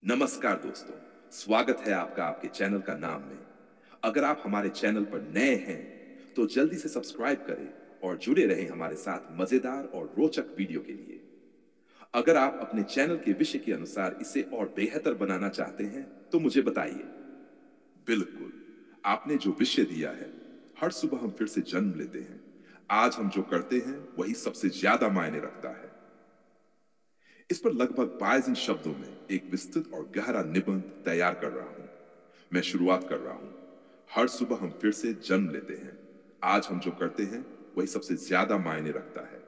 नमस्कार दोस्तों, स्वागत है आपका आपके चैनल का नाम में। अगर आप हमारे चैनल पर नए हैं, तो जल्दी से सब्सक्राइब करें और जुड़े रहें हमारे साथ मजेदार और रोचक वीडियो के लिए। अगर आप अपने चैनल के विषय के अनुसार इसे और बेहतर बनाना चाहते हैं, तो मुझे बताइए। बिल्कुल, आपने जो विषय दिया है, हर सुबह हम फिर से जन्म लेते हैं। आज हम जो करते हैं, वही सबसे ज्यादा मायने रखता है। इस पर लगभग 22 शब्दों में एक विस्तृत और गहरा निबंध तैयार कर रहा हूं। मैं शुरुआत कर रहा हूं। हर सुबह हम फिर से जन्म लेते हैं। आज हम जो करते हैं वही सबसे ज्यादा मायने रखता है।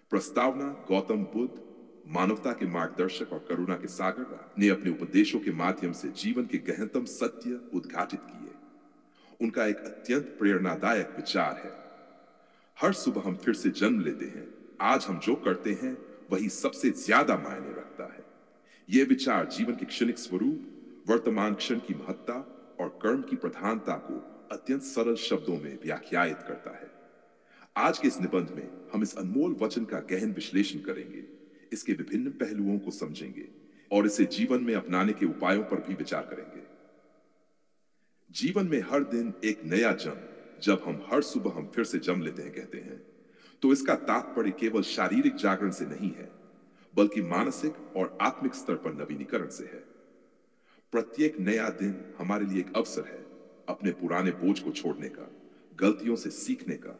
प्रस्तावना गौतम बुद्ध, मानवता के मार्गदर्शक और करुणा के सागर, ने अपने उपदेशों के माध्यम से जीवन के गहनतम सत्य उद्घाटित किए। उनका एक अत्यंत प्रेरणादायक विचार है, हर सुबह हम फिर से जन्म लेते हैं। आज हम जो करते हैं वही सबसे ज्यादा मायने रखता है। यह विचार जीवन के क्षणिक स्वरूप, वर्तमान क्षण की महत्ता और कर्म की प्रधानता को अत्यंत सरल शब्दों में व्याख्यायित करता है। आज के इस निबंध में हम इस अनमोल वचन का गहन विश्लेषण करेंगे, इसके विभिन्न पहलुओं को समझेंगे और इसे जीवन में अपनाने के उपायों पर भी विचार करेंगे। जीवन में हर दिन एक नया जन्म, जब हम हर सुबह हम फिर से जन्म लेते हैं कहते हैं, तो इसका तात्पर्य केवल शारीरिक जागरण से नहीं है, बल्कि मानसिक और आत्मिक स्तर पर नवीनीकरण से है। प्रत्येक नया दिन हमारे लिए एक अवसर है अपने पुराने बोझ को छोड़ने का, गलतियों से सीखने का,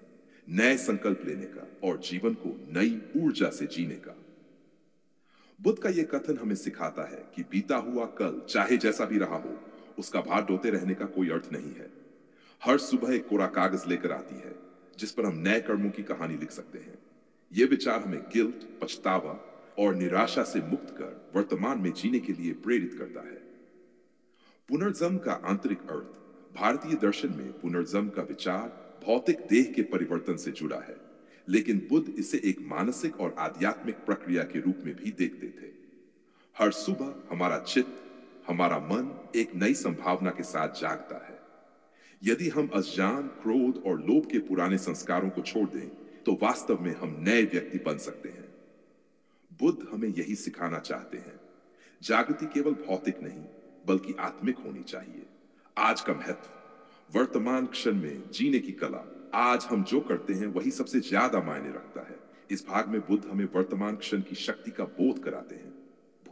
नए संकल्प लेने का और जीवन को नई ऊर्जा से जीने का। बुद्ध का यह कथन हमें सिखाता है कि बीता हुआ कल चाहे जैसा भी रहा हो, उसका भार ढोते रहने का कोई अर्थ नहीं है। हर सुबह एक कोरा कागज लेकर आती है, जिस पर हम नए कर्मों की कहानी लिख सकते हैं। यह विचार हमें गिल्ट, पछतावा और निराशा से मुक्त कर वर्तमान में जीने के लिए प्रेरित करता है। पुनर्जन्म का आंतरिक अर्थ, भारतीय दर्शन में पुनर्जन्म का विचार भौतिक देह के परिवर्तन से जुड़ा है, लेकिन बुद्ध इसे एक मानसिक और आध्यात्मिक प्रक्रिया के रूप में भी देखते थे। हर सुबह हमारा चित्त, हमारा मन एक नई संभावना के साथ जागता है। यदि हम अज्ञान, क्रोध और लोभ के पुराने संस्कारों को छोड़ दें, तो वास्तव में हम नए व्यक्ति बन सकते हैं। बुद्ध हमें यही सिखाना चाहते हैं। जागृति केवल भौतिक नहीं, बल्कि आत्मिक होनी चाहिए। आज का महत्व, वर्तमान क्षण में जीने की कला। आज हम जो करते हैं वही सबसे ज्यादा मायने रखता है। इस भाग में बुद्ध हमें वर्तमान क्षण की शक्ति का बोध कराते हैं।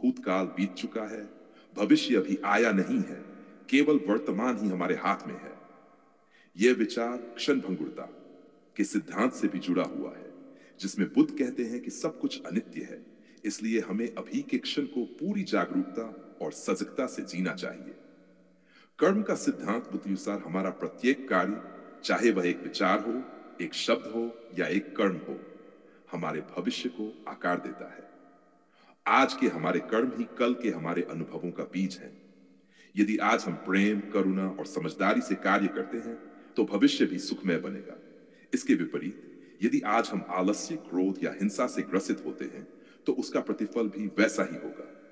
भूतकाल बीत चुका है, भविष्य अभी आया नहीं है, केवल वर्तमान ही हमारे हाथ में है। यह विचार क्षण भंगुरता के सिद्धांत से भी जुड़ा हुआ है, जिसमें बुद्ध कहते हैं कि सब कुछ अनित्य है, इसलिए हमें अभी के क्षण को पूरी जागरूकता और सजगता से जीना चाहिए। कर्म का सिद्धांत बुद्ध अनुसार हमारा प्रत्येक कार्य, चाहे वह एक विचार हो, एक शब्द हो या एक कर्म हो, हमारे भविष्य को आकार देता है। आज के हमारे कर्म ही कल के हमारे अनुभवों का बीज हैं। यदि आज हम प्रेम, करुणा और समझदारी से कार्य करते हैं, तो भविष्य भी सुखमय बनेगा। इसके विपरीत, यदि आज हम आलस्य, क्रोध या हिंसा से ग्रसित होते हैं, तो उसका प्रतिफल भी वैसा ही होगा।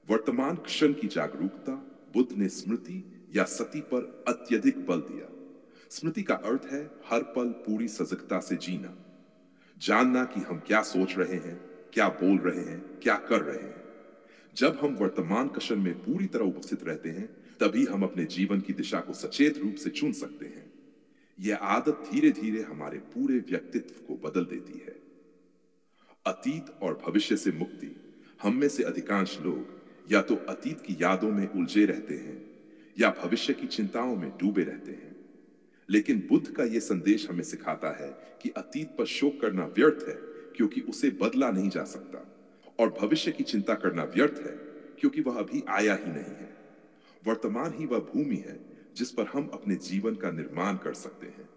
वर्तमान क्षण की जागरूकता, बुद्ध ने स्मृति या सती पर अत्यधिक बल दिया। स्मृति का अर्थ है हर पल पूरी सजगता से जीना, जानना कि हम क्या सोच रहे हैं, क्या बोल रहे हैं, क्या कर रहे हैं। जब हम वर्तमान क्षण में पूरी तरह उपस्थित रहते हैं, तभी हम अपने जीवन की दिशा को सचेत रूप से चुन सकते हैं। यह आदत धीरे धीरे हमारे पूरे व्यक्तित्व को बदल देती है। अतीत और भविष्य से मुक्ति। हम में से अधिकांश लोग या तो अतीत की यादों में उलझे रहते हैं या भविष्य की चिंताओं में डूबे रहते हैं। लेकिन बुद्ध का यह संदेश हमें सिखाता है कि अतीत पर शोक करना व्यर्थ है, क्योंकि उसे बदला नहीं जा सकता, और भविष्य की चिंता करना व्यर्थ है, क्योंकि वह अभी आया ही नहीं है। वर्तमान ही वह भूमि है जिस पर हम अपने जीवन का निर्माण कर सकते हैं।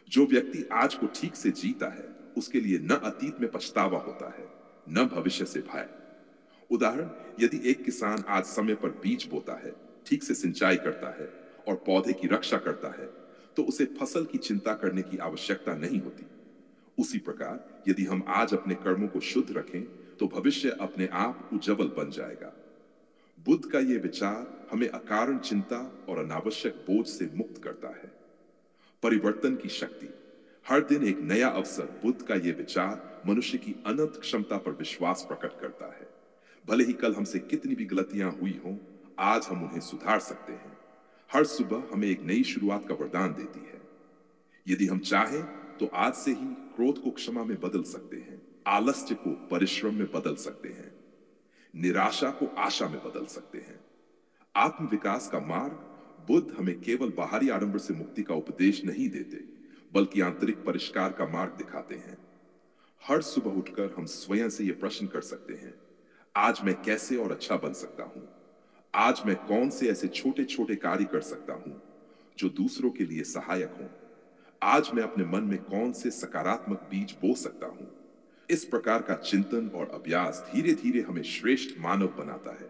जो व्यक्ति आज को ठीक से जीता है, उसके लिए न अतीत में पछतावा होता है, न भविष्य से भय। उदाहरण, यदि एक किसान आज समय पर बीज बोता है, ठीक से सिंचाई करता है और पौधे की रक्षा करता है, तो उसे फसल की चिंता करने की आवश्यकता नहीं होती। उसी प्रकार, यदि हम आज अपने कर्मों को शुद्ध रखें, तो भविष्य अपने आप उज्जवल बन जाएगा। बुद्ध का यह विचार हमें अकारण चिंता और अनावश्यक बोझ से मुक्त करता है। परिवर्तन की शक्ति। हर दिन एक नया अवसर। बुद्ध का यह विचार मनुष्य की अनंत क्षमता पर विश्वास प्रकट करता है। भले ही कल हमसे कितनी भी गलतियां हुई हों, आज हम उन्हें सुधार सकते हैं। हर सुबह हमें एक नई शुरुआत का वरदान देती है। यदि हम चाहें तो आज से ही क्रोध को क्षमा में बदल सकते हैं, आलस्य को परिश्रम में बदल सकते हैं, निराशा को आशा में बदल सकते हैं। आत्म विकास का मार्ग बुद्ध हमें केवल बाहरी आडंबर से मुक्ति का उपदेश नहीं देते, बल्कि आंतरिक परिष्कार का मार्ग दिखाते हैं। हर सुबह उठकर हम स्वयं से यह प्रश्न कर सकते हैं, आज मैं कैसे और अच्छा बन सकता हूं? आज मैं कौन से ऐसे छोटे छोटे कार्य कर सकता हूं जो दूसरों के लिए सहायक हों? आज मैं अपने मन में कौन से सकारात्मक बीज बो सकता हूं? इस प्रकार का चिंतन और अभ्यास धीरे धीरे हमें श्रेष्ठ मानव बनाता है।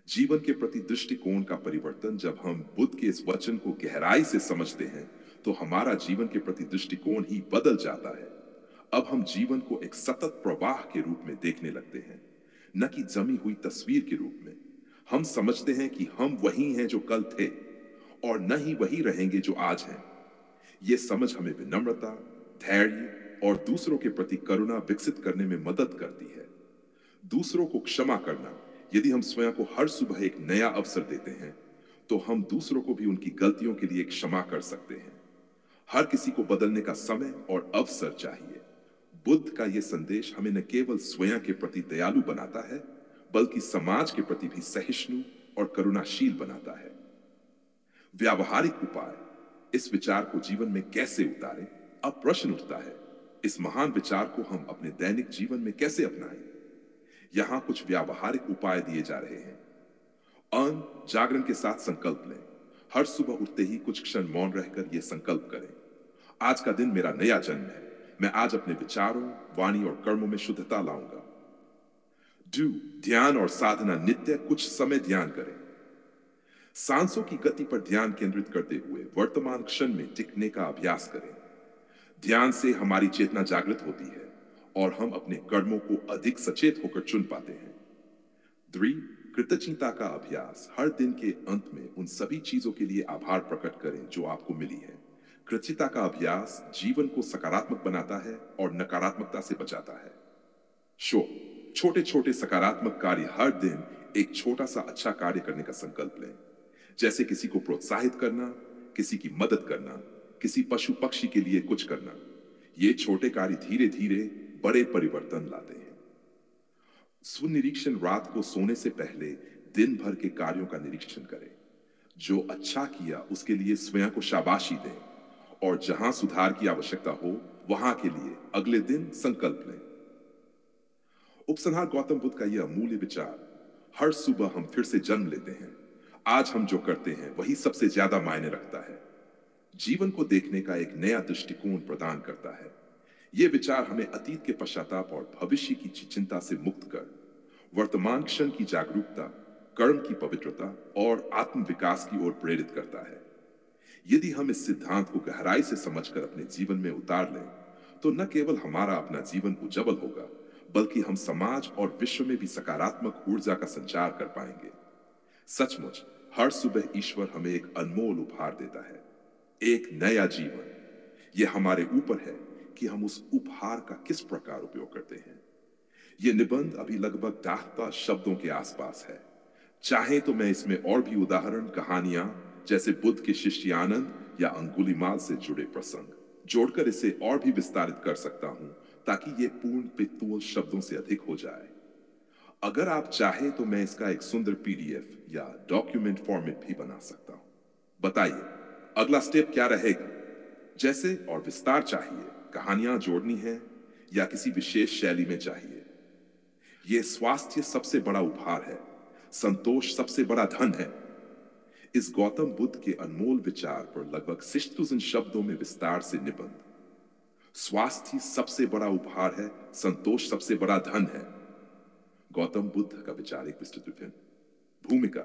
जीवन के प्रति दृष्टिकोण का परिवर्तन जब हम बुद्ध के इस वचन को गहराई से समझते हैं, तो हमारा जीवन के प्रति दृष्टिकोण ही बदल जाता है। अब हम जीवन को एक सतत प्रवाह के रूप में देखने लगते हैं, न कि जमी हुई तस्वीर के रूप में। हम समझते हैं कि हम वही हैं जो कल थे और न ही वही रहेंगे जो आज हैं। ये समझ हमें विनम्रता, धैर्य और दूसरों के प्रति करुणा विकसित करने में मदद करती है। दूसरों को क्षमा करना, यदि हम स्वयं को हर सुबह एक नया अवसर देते हैं, तो हम दूसरों को भी उनकी गलतियों के लिए क्षमा कर सकते हैं। हर किसी को बदलने का समय और अवसर चाहिए। बुद्ध का यह संदेश हमें न केवल स्वयं के प्रति दयालु बनाता है, बल्कि समाज के प्रति भी सहिष्णु और करुणाशील बनाता है। व्यावहारिक उपाय, इस विचार को जीवन में कैसे उतारें? अब प्रश्न उठता है, इस महान विचार को हम अपने दैनिक जीवन में कैसे अपनाएं? यहां कुछ व्यावहारिक उपाय दिए जा रहे हैं। जागरण के साथ संकल्प लें। हर सुबह उठते ही कुछ क्षण मौन रहकर यह संकल्प करें, आज का दिन मेरा नया जन्म है। मैं आज अपने विचारों, वाणी और कर्मों में शुद्धता लाऊंगा। ध्यान और साधना, नित्य कुछ समय ध्यान करें। सांसों की गति पर ध्यान केंद्रित करते हुए वर्तमान क्षण में टिकने का अभ्यास करें। ध्यान से हमारी चेतना जागृत होती है और हम अपने कर्मों को अधिक सचेत होकर चुन पाते हैं। कृतज्ञता का अभ्यास, हर दिन के अंत में उन सभी चीजों के लिए आभार प्रकट करें जो आपको मिली है। कृतज्ञता का अभ्यास जीवन को सकारात्मक बनाता है और नकारात्मकता से बचाता है। छोटे छोटे सकारात्मक कार्य, हर दिन एक छोटा सा अच्छा कार्य करने का संकल्प लें, जैसे किसी को प्रोत्साहित करना, किसी की मदद करना, किसी पशु पक्षी के लिए कुछ करना। ये छोटे कार्य धीरे धीरे बड़े परिवर्तन लाते हैं। स्वनिरीक्षण, रात को सोने से पहले दिन भर के कार्यों का निरीक्षण करें। जो अच्छा किया उसके लिए स्वयं को शाबाशी दें और जहां सुधार की आवश्यकता हो वहां के लिए अगले दिन संकल्प लें। उपसंहार, गौतम बुद्ध का यह अमूल्य विचार, हर सुबह हम फिर से जन्म लेते हैं। आज हम जो करते हैं वही सबसे ज्यादा मायने रखता है। जीवन को देखने का एक नया दृष्टिकोण प्रदान करता है। यह विचार हमें अतीत के पश्चाताप और भविष्य की चिंता से मुक्त कर वर्तमान क्षण की जागरूकता, कर्म की पवित्रता और आत्म विकास की ओर प्रेरित करता है। यदि हम इस सिद्धांत को गहराई से समझकर अपने जीवन में उतार लें, तो न केवल हमारा अपना जीवन उज्जवल होगा, बल्कि हम समाज और विश्व में भी सकारात्मक ऊर्जा का संचार कर पाएंगे। सचमुच हर सुबह ईश्वर हमें एक अनमोल उपहार देता है, एक नया जीवन। यह हमारे ऊपर है कि हम उस उपहार का किस प्रकार उपयोग करते हैं। यह निबंध अभी लगभग दाहता शब्दों के आसपास है। चाहे तो मैं इसमें और भी उदाहरण, कहानियां, जैसे बुद्ध के शिष्य आनंद या अंगुलीमाल से जुड़े प्रसंग जोड़कर इसे और भी विस्तारित कर सकता हूं, ताकि यह पूर्ण पित्तूल शब्दों से अधिक हो जाए। अगर आप चाहे तो मैं इसका एक सुंदर पीडीएफ या डॉक्यूमेंट फॉर्मेट भी बना सकता हूं। बताइए अगला स्टेप क्या रहेगा? जैसे और विस्तार चाहिए, कहानियां जोड़नी है या किसी विशेष शैली में चाहिए? यह स्वास्थ्य सबसे बड़ा उपहार है, संतोष सबसे बड़ा धन है। इस गौतम बुद्ध के अनमोल विचार पर लगभग 6000 शब्दों में विस्तार से निबंध। स्वास्थ्य सबसे बड़ा उपहार है, संतोष सबसे बड़ा धन है। गौतम बुद्ध का विचार एक विस्तृत विभिन्न। भूमिका,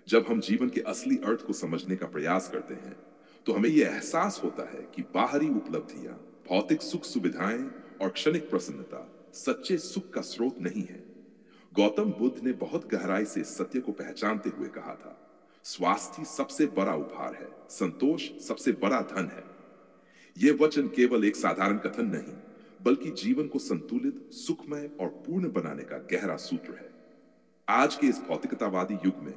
जब हम जीवन के असली अर्थ को समझने का प्रयास करते हैं, तो हमें यह एहसास होता है कि बाहरी उपलब्धियां, भौतिक सुख सुविधाएं और क्षणिक प्रसन्नता सच्चे सुख का स्रोत नहीं है। गौतम बुद्ध ने बहुत गहराई से इस सत्य को पहचानते हुए कहा था, स्वास्थ्य सबसे बड़ा उपहार है, संतोष सबसे बड़ा धन है। यह वचन केवल एक साधारण कथन नहीं, बल्कि जीवन को संतुलित, सुखमय और पूर्ण बनाने का गहरा सूत्र है। आज के इस भौतिकतावादी युग में,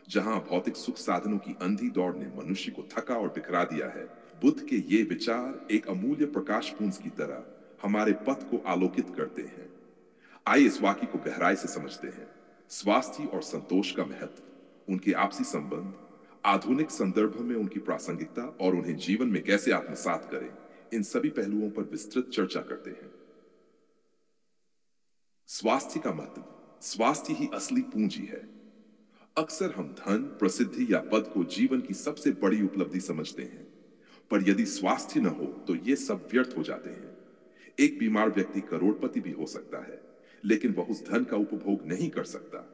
जहां भौतिक सुख साधनों की अंधी दौड़ ने मनुष्य को थका और बिखरा दिया है, बुद्ध के ये विचार एक अमूल्य प्रकाशपुंज की तरह हमारे पथ को आलोकित करते हैं। आइए इस वाक्य को गहराई से समझते हैं। स्वास्थ्य और संतोष का महत्व, उनके आपसी संबंध, आधुनिक संदर्भ में उनकी प्रासंगिकता और उन्हें जीवन में कैसे आत्मसात करें, इन सभी पहलुओं पर विस्तृत चर्चा करते हैं। स्वास्थ्य का महत्व। स्वास्थ्य ही असली पूंजी है। अक्सर हम धन, प्रसिद्धि या पद को जीवन की सबसे बड़ी उपलब्धि समझते हैं, पर यदि स्वास्थ्य न हो तो ये सब व्यर्थ हो जाते हैं। एक बीमार व्यक्ति करोड़पति भी हो सकता है, लेकिन वह उस धन का उपभोग नहीं कर सकता।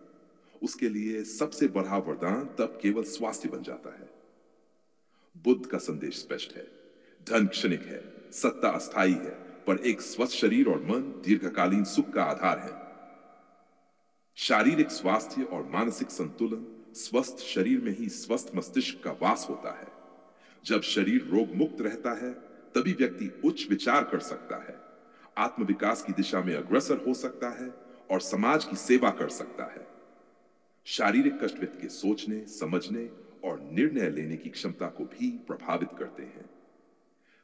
उसके लिए सबसे बड़ा वरदान तब केवल स्वास्थ्य बन जाता है। बुद्ध का संदेश स्पष्ट है। धन क्षणिक है, सत्ता अस्थायी है, पर एक स्वस्थ शरीर और मन दीर्घकालीन सुख का आधार है। शारीरिक स्वास्थ्य और मानसिक संतुलन, स्वस्थ शरीर में ही स्वस्थ मस्तिष्क का वास होता है। जब शरीर रोग मुक्त रहता है, तभी व्यक्ति उच्च विचार कर सकता है, आत्मविकास की दिशा में अग्रसर हो सकता है और समाज की सेवा कर सकता है। शारीरिक कष्ट व्यक्ति के सोचने, समझने और निर्णय लेने की क्षमता को भी प्रभावित करते हैं।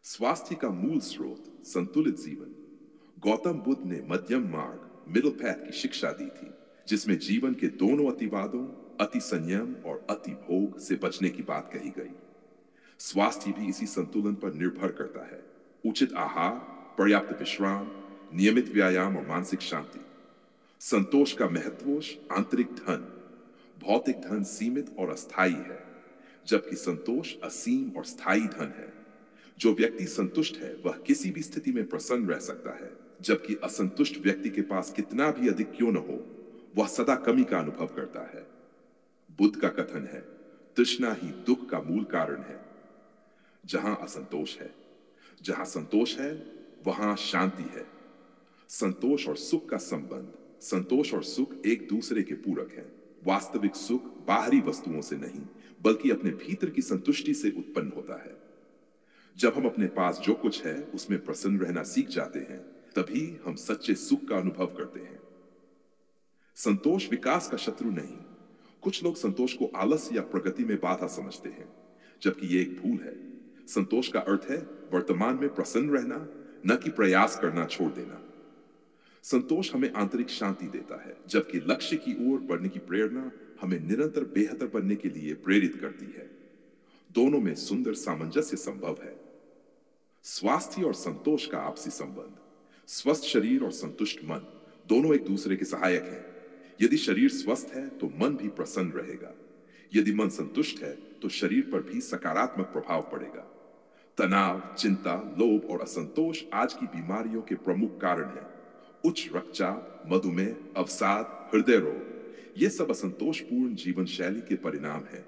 स्वास्थ्य का मूल स्रोत संतुलित जीवन। गौतम बुद्ध ने मध्यम मार्ग, मिडिल पैथ की शिक्षा दी थी, जिसमें जीवन के दोनों अतिवादों, अति संयम और अति भोग से बचने की बात कही गई। स्वास्थ्य भी इसी संतुलन पर निर्भर करता है। उचित आहार, पर्याप्त विश्राम, नियमित व्यायाम और मानसिक शांति। संतोष का महत्वोश आंतरिक धन। भौतिक धन सीमित और अस्थायी है, जबकि संतोष असीम और स्थायी धन है। जो व्यक्ति संतुष्ट है वह किसी भी स्थिति में प्रसन्न रह सकता है, जबकि असंतुष्ट व्यक्ति के पास कितना भी अधिक क्यों न हो, वह सदा कमी का अनुभव करता है। बुद्ध का कथन है, तृष्णा ही दुख का मूल कारण है। जहां असंतोष है, जहां संतोष है, वहां शांति है। संतोष और सुख का संबंध। संतोष और सुख एक दूसरे के पूरक हैं। वास्तविक सुख बाहरी वस्तुओं से नहीं, बल्कि अपने भीतर की संतुष्टि से उत्पन्न होता है। जब हम अपने पास जो कुछ है उसमें प्रसन्न रहना सीख जाते हैं, तभी हम सच्चे सुख का अनुभव करते हैं। संतोष विकास का शत्रु नहीं। कुछ लोग संतोष को आलस या प्रगति में बाधा समझते हैं, जबकि यह एक भूल है। संतोष का अर्थ है वर्तमान में प्रसन्न रहना, न कि प्रयास करना छोड़ देना। संतोष हमें आंतरिक शांति देता है, जबकि लक्ष्य की ओर बढ़ने की प्रेरणा हमें निरंतर बेहतर बनने के लिए प्रेरित करती है। दोनों में सुंदर सामंजस्य संभव है। स्वास्थ्य और संतोष का आपसी संबंध। स्वस्थ शरीर और संतुष्ट मन दोनों एक दूसरे के सहायक हैं। यदि शरीर स्वस्थ है तो मन भी प्रसन्न रहेगा। यदि मन संतुष्ट है तो शरीर पर भी सकारात्मक प्रभाव पड़ेगा। तनाव, चिंता, लोभ और असंतोष आज की बीमारियों के प्रमुख कारण हैं। उच्च रक्तचाप, मधुमेह, अवसाद, हृदय रोग, ये सब असंतोषपूर्ण जीवन शैली के परिणाम हैं।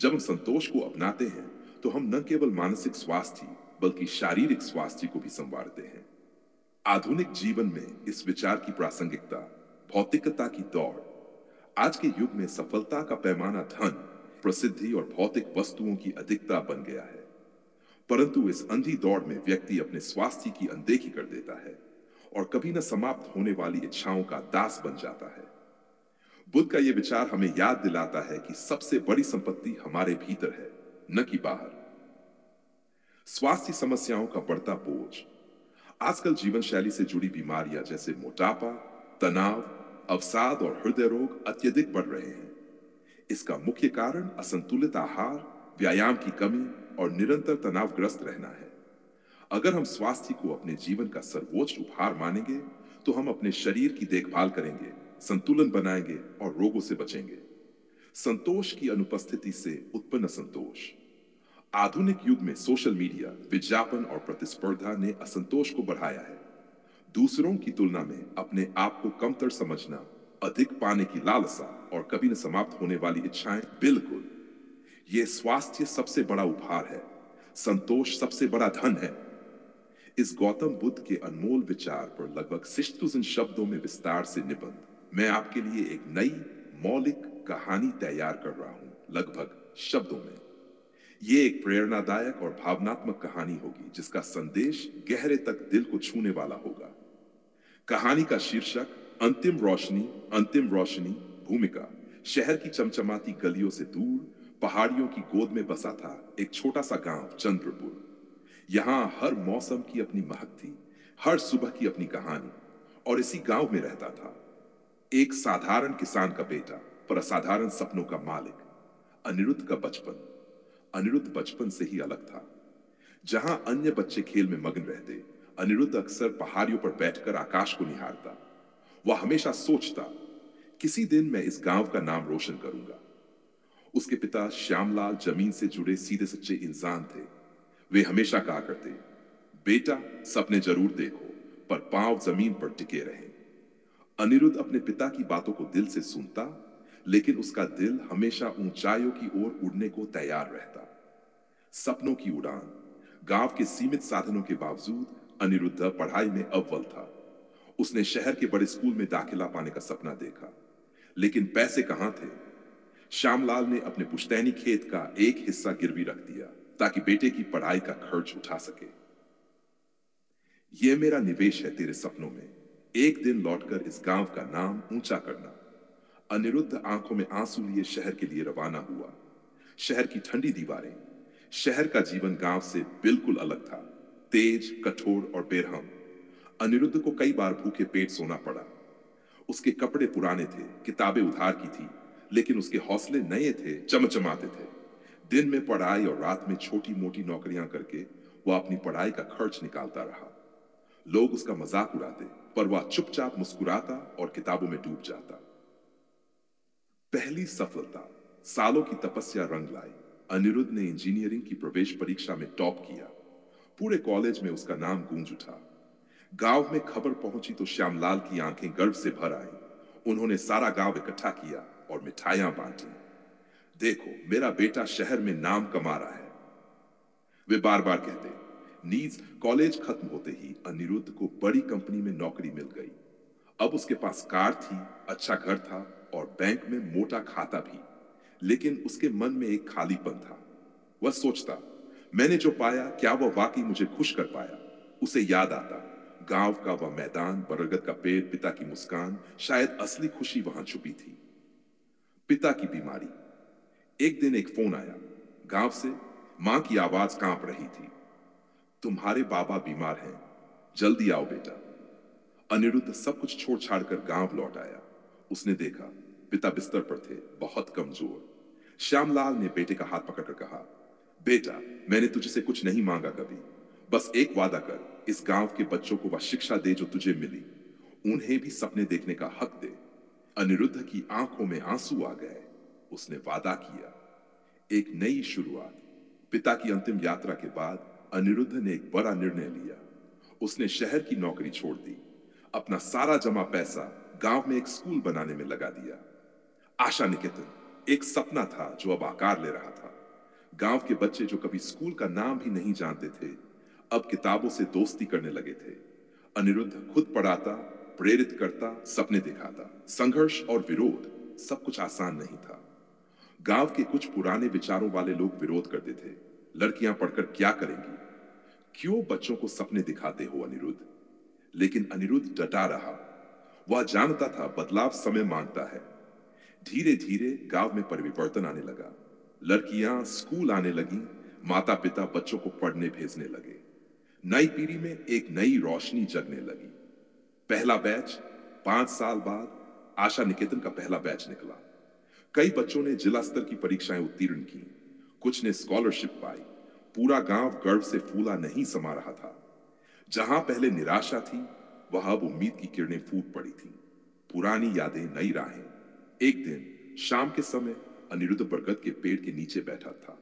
जब हम संतोष को अपनाते हैं तो हम न केवल मानसिक स्वास्थ्य बल्कि शारीरिक स्वास्थ्य को भी संवारते हैं। आधुनिक जीवन में इस विचार की प्रासंगिकता, भौतिकता की दौड़। आज के युग में सफलता का पैमाना धन, प्रसिद्धि और भौतिक वस्तुओं की अधिकता बन गया है। परंतु इस अंधी दौड़ में व्यक्ति अपने स्वास्थ्य की अनदेखी कर देता है और कभी न समाप्त होने वाली इच्छाओं का दास बन जाता है। बुद्ध का यह विचार हमें याद दिलाता है कि सबसे बड़ी संपत्ति हमारे भीतर है, न कि बाहर। स्वास्थ्य समस्याओं का बढ़ता बोझ। आजकल जीवन शैली से जुड़ी बीमारियां जैसे मोटापा, तनाव, अवसाद और हृदय रोग अत्यधिक बढ़ रहे हैं। इसका मुख्य कारण असंतुलित आहार, व्यायाम की कमी और निरंतर तनावग्रस्त रहना है। अगर हम स्वास्थ्य को अपने जीवन का सर्वोच्च उपहार मानेंगे तो हम अपने शरीर की देखभाल करेंगे, संतुलन बनाएंगे और रोगों से बचेंगे। संतोष की अनुपस्थिति से उत्पन्न असंतोष। आधुनिक युग में सोशल मीडिया, विज्ञापन और प्रतिस्पर्धा ने असंतोष को बढ़ाया है। दूसरों की तुलना में अपने आप को कमतर समझना, अधिक पाने की लालसा और कभी न समाप्त होने वाली इच्छाएं, बिल्कुल। यह स्वास्थ्य सबसे बड़ा उपहार है, संतोष सबसे बड़ा धन है। इस गौतम बुद्ध के अनमोल विचार पर लगभग 6000 शब्दों में विस्तार से निबंध मैं आपके लिए एक नई मौलिक कहानी तैयार कर रहा हूं, लगभग शब्दों में। ये एक प्रेरणादायक और भावनात्मक कहानी होगी जिसका संदेश गहरे तक दिल को छूने वाला होगा। कहानी का शीर्षक अंतिम रोशनी। भूमिका शहर की चमचमाती गलियों से दूर पहाड़ियों की गोद में बसा था एक छोटा सा गांव चंद्रपुर। यहां हर मौसम की अपनी महक थी, हर सुबह की अपनी कहानी। और इसी गांव में रहता था एक साधारण किसान का बेटा पर असाधारण सपनों का मालिक, अनिरुद्ध का बचपन। अनिरुद्ध बचपन से ही अलग था। जहां अन्य बच्चे खेल में मग्न रहते, अनिरुद्ध अक्सर पहाड़ियों पर बैठकर आकाश को निहारता। वह हमेशा सोचता, किसी दिन मैं इस गांव का नाम रोशन करूंगा। उसके पिता श्यामलाल जमीन से जुड़े सीधे सच्चे इंसान थे। वे हमेशा कहा करते, बेटा सपने जरूर देखो पर पांव जमीन पर टिके रहें। अनिरुद्ध अपने पिता की बातों को दिल से सुनता, लेकिन उसका दिल हमेशा ऊंचाइयों की ओर उड़ने को तैयार रहता। सपनों की उड़ान। गांव के सीमित साधनों के बावजूद अनिरुद्ध पढ़ाई में अव्वल था। उसने शहर के बड़े स्कूल में दाखिला पाने का सपना देखा, लेकिन पैसे कहां थे। श्यामलाल ने अपने पुश्तैनी खेत का एक हिस्सा गिरवी रख दिया ताकि बेटे की पढ़ाई का खर्च उठा सके। यह मेरा निवेश है तेरे सपनों में, एक दिन लौटकर इस गांव का नाम ऊंचा करना। अनिरुद्ध आंखों में आंसू लिए शहर के लिए रवाना हुआ। शहर की ठंडी दीवारें। शहर का जीवन गांव से बिल्कुल अलग था, तेज, कठोर और बेरहम। अनिरुद्ध को कई बार भूखे पेट सोना पड़ा। उसके कपड़े पुराने थे, किताबें उधार की थी, लेकिन उसके हौसले नए थे, चमचमाते थे। दिन में पढ़ाई और रात में छोटी मोटी नौकरियां करके वह अपनी पढ़ाई का खर्च निकालता रहा। लोग उसका मजाक उड़ाते, पर वह चुपचाप मुस्कुराता और किताबों में डूब जाता। पहली सफलता। सालों की तपस्या रंग लाई। अनिरुद्ध ने इंजीनियरिंग की प्रवेश परीक्षा में टॉप किया। पूरे कॉलेज में उसका नाम गूंज उठा। गांव में खबर पहुंची तो श्यामलाल की आंखें गर्व से भर आईं। उन्होंने सारा गांव इकट्ठा किया और मिठाइयां बांटी। देखो, मेरा बेटा शहर में नाम कमा रहा है, वे बार बार कहते। कॉलेज खत्म होते ही अनिरुद्ध को बड़ी कंपनी में नौकरी मिल गई। अब उसके पास कार थी, अच्छा घर था और बैंक में मोटा खाता भी। लेकिन उसके मन में एक खालीपन था। वह सोचता, मैंने जो पाया क्या वह वाकई मुझे खुश कर पाया। उसे याद आता गांव का वह मैदान, बरगद का पेड़, पिता की मुस्कान। शायद असली खुशी वहां छुपी थी। पिता की बीमारी। एक दिन एक फोन आया गांव से। मां की आवाज कांप रही थी, तुम्हारे बाबा बीमार हैं, जल्दी आओ बेटा। अनिरुद्ध सब कुछ छोड़ छाड़ कर गांव लौट आया। उसने देखा पिता बिस्तर पर थे, बहुत कमजोर। श्यामलाल ने बेटे का हाथ पकड़कर कहा, बेटा मैंने तुझसे कुछ नहीं मांगा कभी, बस एक वादा कर, इस गांव के बच्चों को वह शिक्षा दे जो तुझे मिली। उन्हें भी सपने देखने का हक दे। अनिरुद्ध की आंखों में आंसू आ गए। उसने वादा किया। एक नई शुरुआत। पिता की अंतिम यात्रा के बाद अनिरुद्ध ने एक बड़ा निर्णय लिया। उसने शहर की नौकरी छोड़ दी। अपना सारा जमा पैसा गांव में एक स्कूल बनाने में लगा दिया। आशा निकेतन, एक सपना था जो अब आकार ले रहा था। गांव के बच्चे जो कभी स्कूल का नाम भी नहीं जानते थे, अब किताबों से दोस्ती करने लगे थे। अनिरुद्ध खुद पढ़ाता, प्रेरित करता, सपने दिखाता। संघर्ष और विरोध, सब कुछ आसान नहीं था। गांव के कुछ पुराने विचारों वाले लोग विरोध करते थे। लड़कियां पढ़कर क्या करेंगी? क्यों बच्चों को सपने दिखाते हो अनिरुद्ध? लेकिन अनिरुद्ध डटा रहा। वह जानता था बदलाव समय मांगता है। धीरे धीरे गांव में परिवर्तन आने लगा। लड़कियां स्कूल आने लगी, माता पिता बच्चों को पढ़ने भेजने लगे। नई पीढ़ी में एक नई रोशनी जगने लगी। पहला बैच 5 साल बाद आशा निकेतन का पहला बैच निकला। कई बच्चों ने जिला स्तर की परीक्षाएं उत्तीर्ण की, कुछ ने स्कॉलरशिप पाई। पूरा गांव गर्व से फूला नहीं समा रहा था। जहां पहले निराशा थी, वहां अब उम्मीद की किरणें फूट पड़ी थी। पुरानी यादें, नई राहें। एक दिन शाम के समय अनिरुद्ध बरगद के पेड़ के नीचे बैठा था,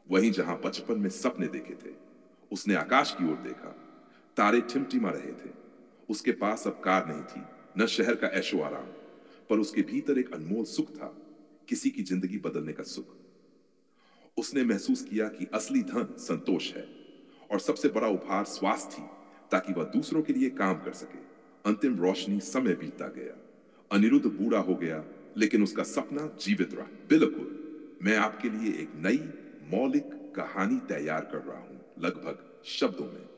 वहीं जहां बचपन में सपने देखे थे। उसने आकाश की ओर देखा। तारे टिमटिमा रहे थे। उसके पास अब कार नहीं थी, न शहर का ऐशो आराम, पर उसके भीतर एक अनमोल सुख था, किसी की जिंदगी बदलने का सुख। उसने महसूस किया कि असली धन संतोष है और सबसे बड़ा उपहार स्वास्थ्य थी, ताकि वह दूसरों के लिए काम कर सके। अंतिम रोशनी। समय बीतता गया। अनिरुद्ध बूढ़ा हो गया, लेकिन उसका सपना जीवित रहा। बिल्कुल, मैं आपके लिए एक नई, मौलिक, कहानी तैयार कर रहा हूं, लगभग शब्दों में।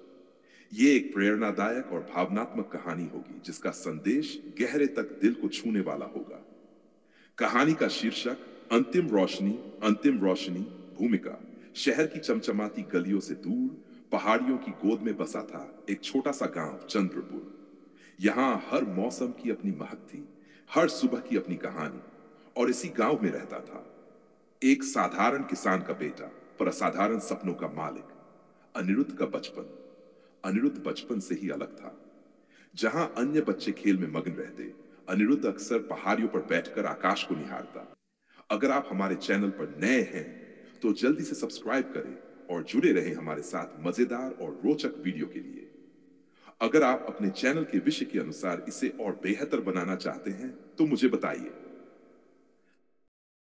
ये एक प्रेरणादायक और भावनात्मक कहानी होगी जिसका संदेश गहरे तक दिल को छूने वाला होगा। कहानी का शीर्षक अंतिम रोशनी। अंतिम रोशनी। भूमिका शहर की चमचमाती गलियों से दूर पहाड़ियों की गोद में बसा था एक छोटा सा गांव चंद्रपुर। यहां हर मौसम की अपनी महक थी, हर सुबह की अपनी कहानी। और इसी गांव में रहता था एक साधारण किसान का बेटा पर असाधारण सपनों का मालिक, अनिरुद्ध का बचपन। अनिरुद्ध बचपन से ही अलग था। जहां अन्य बच्चे खेल में मग्न रहते, अनिरुद्ध अक्सर पहाड़ियों पर बैठकर आकाश को निहारता। अगर आप हमारे चैनल पर नए हैं तो जल्दी से सब्सक्राइब करें और जुड़े रहें हमारे साथ मजेदार और रोचक वीडियो के लिए। अगर आप अपने चैनल के विषय के अनुसार इसे और बेहतर बनाना चाहते हैं तो मुझे बताइए।